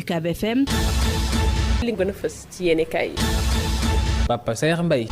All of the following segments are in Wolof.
UCAB FM. li gën a fës ci yéene kaay yi. Papa Saer Mbaye.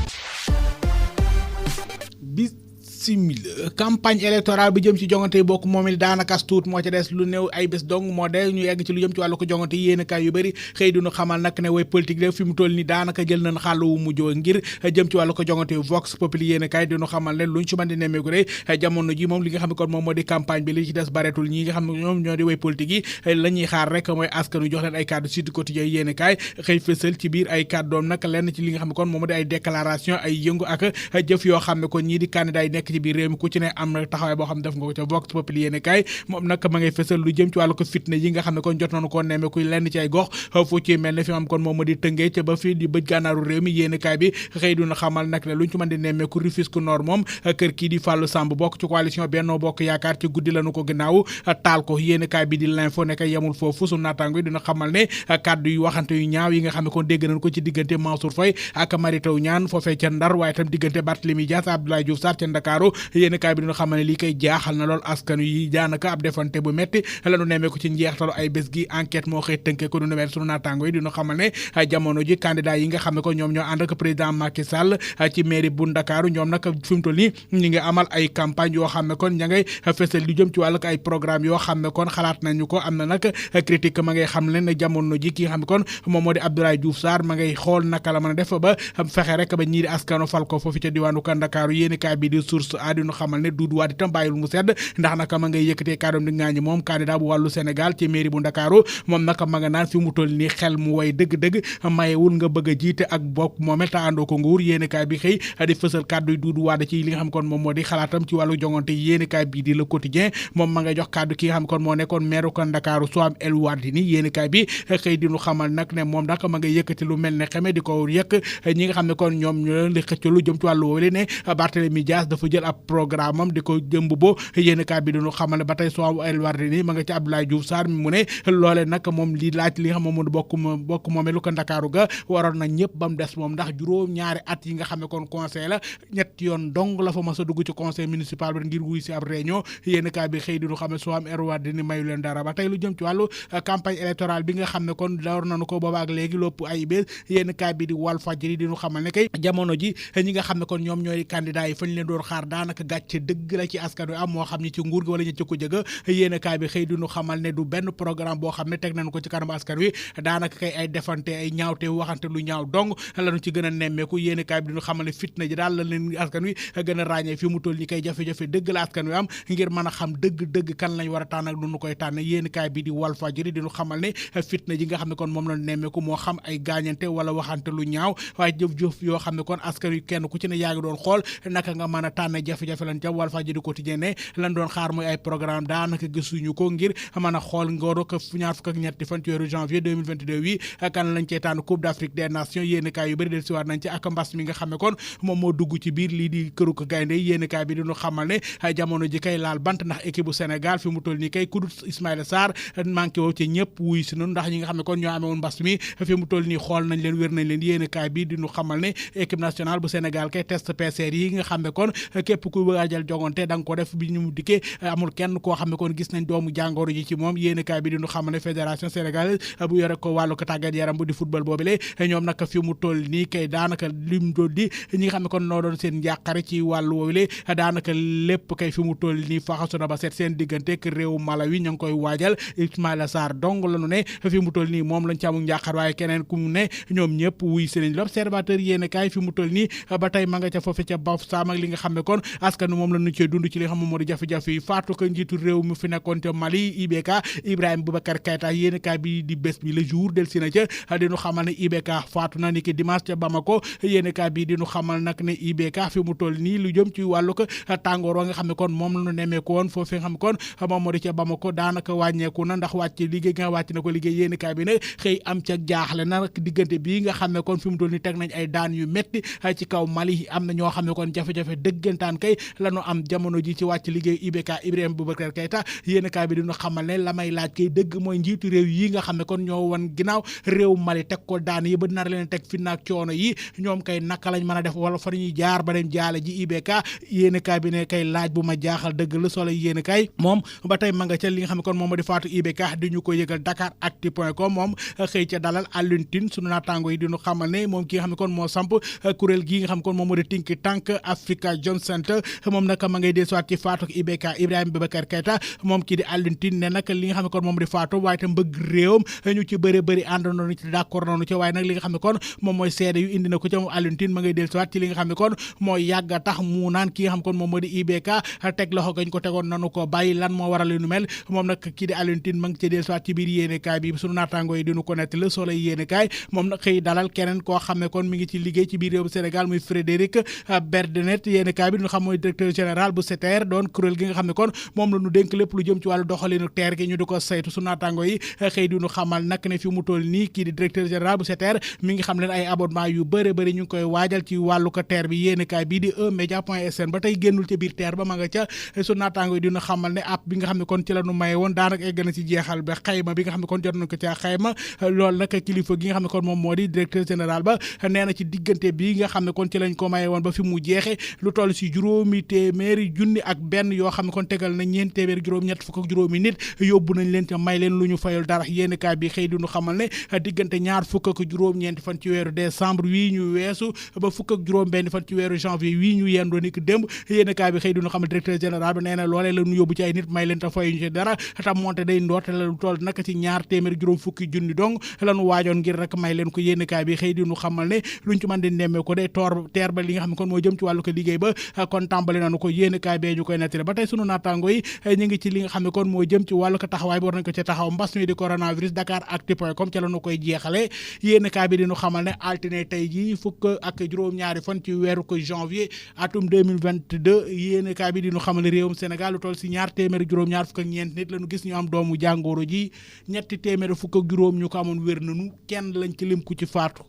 campagne électorale bi jëm ci jongante yi bokk moom it daanaka as tuut moo ca des lu néew ay bés dong moo de ñu yegg ci lu jëm ci wàllu ko jongante yi yéen kaay yu bëri xëy duñu xamal nag ne way politique de fi mu toll ni daanaka jël nañ xàll wu mujj ngir jëm ci wàllu ko jongante yi Vox Populi yéen kaay duñu xamal ne luñ ci mën di nemmeeku rek jamono ji moom li nga xam ne kon moom moo di campagne bi li ci des bareetul ñi nga xam ne ñoom ñoo di way politique yi la ñuy xaar rek mooy askanu jox leen ay kàddu Sud Quotidien yéen kaay xëy fësal ci biir ay kàddoom nag lenn ci li nga xam ne kon moom moo di ay déclaration ay yëngu ak jëf yoo xam ne kon ñii di candidat yi nekk ci biir réew mi ku ci ne am na taxawaay boo xam ne def nga ko ca Vox Populi yéene kaay moom nag ma ngay fësal lu jëm ci wàllu ko fitna yi nga xam ne kon jot nañu koo nemmeeku lenn ci ay gox fu ci mel ne fi xam kon moom ma di tëngee ca ba fii di bëj gànnaaru réew mi yéene kaay bi xëy duna xamal nag ne luñ ci mën di nemmeeku Rufisque Nord moom kër kii di Fallou Samb bokk ci coalition Benno Bokk Yaakaar ci guddi lañu ko gannaaw taal ko yéene kaay bi di l'info nekk yemul foofu su naataango yi dina xamal ne kàddu yu waxante yu ñaaw yi nga xam ne kon dégg nañ ko ci diggante Mansour Faye ak Mary Teuw Niane foofee ca Ndar waaye tam diggante Barthélémy Dias Abdoulaye Diouf Sarr ca Ndakaaru yéene kaay bi dina xamal ne lii koy jaaxal na lool askan yi daanaka ab defante bu metti lanu nemmee ko ci njeextalu ay bés gi enquête moo xëy tënkee ko du numee sunu naataango yi dina xamal ne jamono ji candidat yi nga xam ne ko ñoom ñoo ànd ak président Macky Sall ci mairie bu Ndakaaru ñoom nag fi mu toll nii ñi ngi amal ay campagne yoo xam ne kon ña ngay fësal lu jëm ci wàllu ay programme yoo xam ne kon xalaat nañu ko am na nag critique ma ngay xam leen ne jamono ji ki nga xam ne kon moom moo di Abdoulaye Diouf Sarr ma ngay xool naka la mën a def ba fexe rek ba ñii di askano fal ko foofu ca diwaanu ka Ndakaaru yéeni kaay bi di source a dinu xamal ne Doudou Wade itam bàyyil mu sedd ndax naka ma ngay yëkkatee kàddoom di ngaañi moom candidat bu wàllu Sénégal ci mairie bu Ndakaaru moom naka ma nga naan fi mu toll nii xel mu way dëgg-dëgg mayewul nga bëgg a jiite ak bokk moomel te àndoo ko nguur yéenekaay bi xëy di fësal kàddu Doudou Wade ci li nga xam kon moom moo di xalaatam ci wàllu jongante yéenekaay bi di Le Quotidien moom ma ngay jox kàddu ki nga xam kon moo nekkoon maire ko Ndakaaru Soham El Wardini yéenekaay bi xëy di nu xamal nag ne moom nag ma ngay yëkkati lu mel ne xeme di ko yëkk ñi nga xam ne kon ñoom ñoo di xëcc lu jëm ci wàllu woowu ne Barthélémy Dias dafa jël ab programme am di ko jëmb bo yéenekaay bi dañu xamal ne ba tey Soham El Wardini ma nga ci Abdoulaye Diouf Sarr mi mu ne loole nag moom li laaj li nga xam moom moo bokk moomee lu ko Ndakaaru ga waroon na ñëpp ba mu des moom ndax juróom-ñaari at yi nga xam ne kon conseil la ñetti yoon dong la fa mas a dugg ci conseil municipal bi ngir wuy si ab réunion yéenekaay bi xëy diñu xam ne Soham El Wardini mayu leen dara ba tey lu jëm ci wàllu campagne électorale bi nga xam ne kon war nañu ko booba ak léegi lopp ay bés yéenekaay bi di Walfadjri diñu xamal ne kay jamono ji ñi nga xam ne kon ñoom ñooy candidat yi fañ leen doon xaar daanaka gàcce dëgg la ci askan wi am moo xam ñi ci nguur gi wala ñi ci ko jëga yéenekaay bi xëy diñu xamal ne du benn programme boo xam ne teg nañu ko ci kanam askan wi daanaka kay ay defante ay ñaawte waxante lu ñaaw dong lañu ci gën a nemmeeku yéenekaay bi diñu xamal ne fitna ji daal la leen askan wi gën a ràññee fi mu toll ñi koy jafe-jafe dëgg la askan wi am ngir mën a xam dëgg-dëgg kan lañ war a tànn ak nu ñu koy tànn yéenekaay bi di Walfadjri diñu xamal ne fitna ji nga xam ne kon moom lañu nemmeeku moo xam ay gaañante wala waxante lu ñaaw waaye jëf-jëf yoo xam ne kon askan wi kenn ku ci ne yaa ngi doon xool naka nga mën a tànn jafe-jafe lañ ca Walfadjri quotidien ne lan doon xaar mooy ay programme daanaka gisuñu ko ngir mën a xool ngóor ko ñaar fukk ak ñetti fan ci weeru janvier 2022 wi kan lañ cey tànn Coupe d'Afrique des Nations yéenekaay yu bëri del siwaat nañ ci ak mbas mi nga xam ne kon moom moo dugg ci biir lii di këru ko gaynde yéenekaay bi diñu xamal ne jamono ji kay laal bant ndax équipe bu Sénégal fi mu toll nii kay kudut Ismaïla Sarr manqué woo ci ñëpp wuy si noonu ndax ñi nga xam ne kon ñoo amewoon mbas mi fi mu toll nii xool nañ leen wér nañ leen yéenekaay bi diñu xamal ne équipe nationale bu Sénégal kay test PCR yi nga xam ne kon képp ku waajal jogante da nga ko def bi ñu dikkee amul kenn koo xam ne kon gis nañ doomu jàngoro ji ci moom yéenekaay bi diñu xamal ne fédération sénégalaise bu yore ko wàllu ko tàggat yaram bu di football boobule ñoom nag fi mu toll nii kay daanaka lim doon di ñi nga xam ne kon noo doon seen njàqare ci wàllu woowule daanaka lépp kay fi mu toll nii faxasu na ba seet seen diggante ak réew Malawi ña ngi koy waajal Ismaïla Sarr dong la ñu ne fi mu toll nii moom lañ ci amul njàqar waaye keneen ku mu ne ñoom ñëpp wuy si nañ l'observateur yéenekaay fi mu toll nii ba tey ma nga ca foofu ca Baf Sam ak li nga xam ne kon askan moom la ñu cee dund ci li nga xam moom moo di jafe-jafe yi faatu ko njiitu réew mi fi nekkoon ca Mali IBK Ibrahima Boubacar Keïta yéenekaay bi di bés bi le jour del si na ca diñu xamal ne IBK faatu na ni ki dimanche ca Bamako yéenekaay bi diñu xamal nag ne IBK fi mu toll nii lu jëm ci wàllu ko tàngoor wa nga xam ne kon moom la ñu nemmeeku woon foofu nga xam ne kon moom moo di ca Bamako daanaka wàññeeku na ndax wàcc liggéey nga wàcc na ko liggéey yéenekaay bi nag xëy am ca jaaxle na diggante bii nga xam ne kon fi mu toll nii teg nañ ay daan yu metti ci kaw Mali am na ñoo xam ne kon jafe-jafe dëggante dëggantaan kay lañu am jamono ji ci wàcc liggéey IBK Ibrahima Boubacar Keïta yéen kaay bi dinu xamal ne la may laaj kay dëgg mooy njiitu réew yi nga xam ne kon ñoo wan ginnaaw réew Mali teg ko daan yi ba nar leen teg fi naag coono yi ñoom kay naka lañ mën a def wala fa ñuy jaar ba dem jaale ji IBK yéen kaay bi ne kay laaj bu ma jaaxal dëgg la solo yéen kaay moom ba tey ma nga ca li nga xam ne kon moom moo di faatu IBK di ñu ko yëgal Dakaractu.com moom xëy ca dalal Alioune Tine sunu naataango yi dinu xamal ne moom ki nga xam ne kon moo samp kuréel gi nga xam ne kon moom moo di think tank Africa Jom Center moom nag ma ngay dellusiwaat ci faatu IBK Ibrahima Boubacar Keïta moom kii di Alioune Tine ne nag li nga xam ne kon moom di faatu waaye tam bëgg réewam ñu ci bëri àndoon ci d'accord noonu ci waaye nag li nga xam ne kon moom mooy seede yu indi na ko ca moom Alioune Tine ma ngay dellusiwaat ci li nga xam ne kon mooy yàgg a tax mu naan ki nga xam ne kon moom moo di IBK teg loxo gañ ko tegoon nanu ko bàyyi lan moo waral lu mel moom nag kii di Alioune Tine ma ngi ci dellusiwaat ci biir yéenekaay bi sunu naataango yi dinu ko nett Le Soleil yéenekaay moom nag xëy dalal keneen koo xam ne kon mi ngi ci liggéey ci biir réew Sénégal muy Frédéric Berdenet yéenekaay bi ñu xam mooy directeur général bu SETER doon kuréel gi nga xam ne kon moom la ñu dénk lépp lu jëm ci wàllu doxalinu teer gi ñu di ko saytu su naataango yi xëy di ñu xamal nag ne fi mu toll nii kii di directeur général bu SETER mi ngi xam leen ay abonnement yu bëri ñu ngi koy waajal ci wàllu ko teer bi yéenekaay bii di eMédia.sn ba tey génnul ca biir teer ba ma nga ca su naataango yi dina xamal ne app bi nga xam ne kon ci la ñu maye woon daanaka egg na ci jeexal ba xayma bi nga xam ne kon jot nañ ko ca xayma loolu nag kilifa gi nga xam ne kon moom moo di directeur général ba nee na ci diggante bi nga xam ne kon ci lañ ko maye woon ba fi mu jeexe lu toll si juróomi téeméeri junni ak benn yoo xam ne kon tegal na ñeent téeméeri juróom-ñett fukk ak juróomi nit yóbbu nañ leen ca may leen lu ñu fayul dara yéenekaay bi xëy duñu xamal ne diggante ñaar fukk ak juróom-ñeenti fan ci weeru décembre wii ñu weesu ba fukk ak juróom benn fan ci weeru janvier wii ñu yendoo ni ki démb yéenekaay bi xëy duñu xamal directeur général bi nee na loolee la ñu yóbbu ci ay nit may leen ta fayuñu ci dara tam monte day ndoote la lu toll naka ci ñaar téeméeri juróom fukki junni dong la ñu waajoon ngir rek may leen ko yéenekaay bi xëy duñu xamal ne luñ ci mën di nemmee ko de teer ba li nga xam ne kon moo jëm ci wàllu ko liggéey ba kon tàmbali nañu ko yéenekaay bee ñu koy nettali ba tey sunu naataango yi ñu ngi ci li nga xam ne kon moo jëm ci wàllu ko taxawaay bi war nañ ko ci taxaw mbas mi di coronavirus Dakaractu.com ca la ñu koy jeexale yéenekaay bi diñu xamal ne altine tey ji fukk ak juróom-ñaari fan ci weeru ko janvier atum 2022 yéenekaay bi diñu xamal ne réewum Sénégal lu toll si ñaar téeméeri juróom-ñaar fukk ak ñeent nit lañu gis ñu am doomu jàngoro ji ñetti téeméeri fukk ak juróom ñu ko amoon wér nañu kenn lañ ci lim ku ci faatu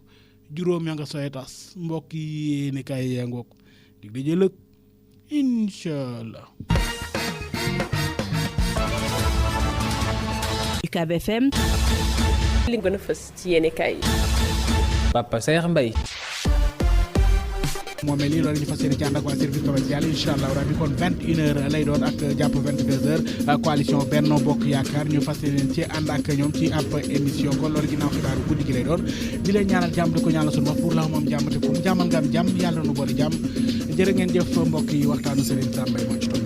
juróom ya nga sooy tas mbokk yi yéenekaay yaa ngoog dig di jëlëg inshallah UCAB FM li gën a fës ci yéenekaay yi Papa Saer Mbaye moom lii loolu ñu fas yéene ci ànd ak waa service commercial incha allah rabi kon 21h lay doon ak jàpp 22h coalition Benno Bokk Yaakaar ñu fas yéene ci ànd ak ñoom ci ab émission kon loolu ginnaaw xibaaru guddi gi lay doon di leen ñaanal jàmm di ko ñaanal suñu bopp pour la moom jàmm te ku mu jàmmal nga am jàmm yàlla nu boole jàmm jërë ngeen jëf mbokk yi waxtaanu Serigne Sam Mbaye moo ci topp